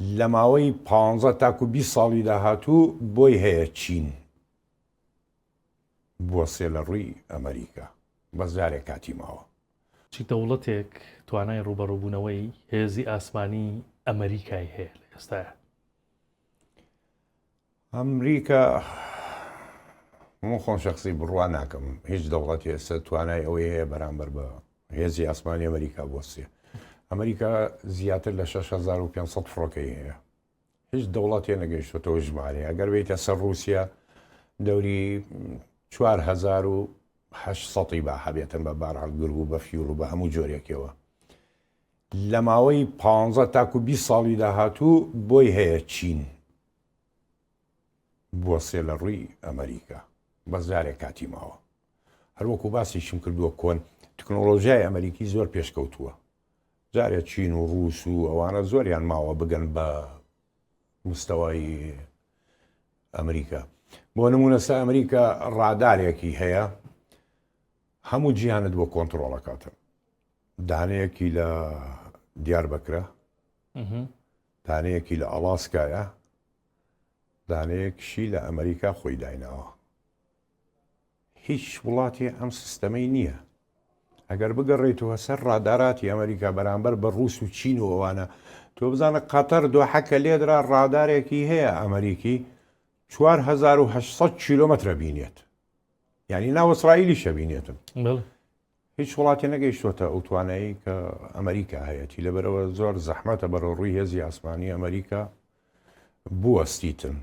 لە ماوەی 15 تاکو 20 ساڵی داهاتوو بۆی هەیە چین بووە سێ لە ڕووی ئەمریکا بەزارێک کاتی ماوە. چی دەوڵەتێک توانای ڕوبەڕووبوونەوەی هێزی ئاسمانی ئەمریکای هەیە لە ئێستاە؟ ئەمریکا خۆم شخصی بڕوان ناکەم هیچ دەوڵەتی ئێستا توانای ئەوەی هەیە بەرامبەر بە هێزی ئاسمانی ئەمریکا بۆسیە. ئەمریکا زیاتر لە 6500 فڕۆکەی هەیە، هیچ دەوڵەتێ نەگەیشتۆتەوە ژمارە. ئەگەر بێتە سەر رووسیا دەوری 4800 با هەبێتن بە بارهەڵگر و بە فیور و بە هەموو جۆرێکەوە. لە ماوەی 15 تاکو 20 ساڵی داهاتوو بۆی هەیە چین بووە سێ لە ڕووی ئەمریکا بەزارێک کاتی ماوە. هەروەکو باسیشم کردووە کۆن تکنۆلۆژیای ئەمریکی زۆر پێشکەوتووە. جارێک چین و ڕووس و ئەوانە زۆریان ماوە بگەن بە مستەوای ئەمریکا. بۆ نمونە سە ئەمریکا ڕادارێکی هەیە هەموو جیهانت بۆ کۆنتڕۆڵەکاتن. دانەیەکی لە دیاربەکرە، دانەیەکی لە ئەڵاسکایە، دانەیەکشی لە ئەمریکا خۆی داینەوە. هیچ وڵاتی ئەم سیستەمەی نییە. ئەگەر بگەڕێیتەوە سەر ڕاداراتی ئەمریکا بەرامبەر بە ڕووس و چین و ئەوانە، تۆ بزانە قەتەر دۆحەکە لێدرا ڕادارێکی هەیە ئەمریکی 4800 کیلۆمەترە بینێت، یعنی ناو ئیسرائیلی شەبینێتن. هیچ وڵاتی نەگەیشتوتە ئەو توانایی کە ئەمریکا هەیەی، لەبەرەوە زۆر زەحمەتە بەرە ڕووی هێزی ئاسمانی ئەمریکا بوەستیتن.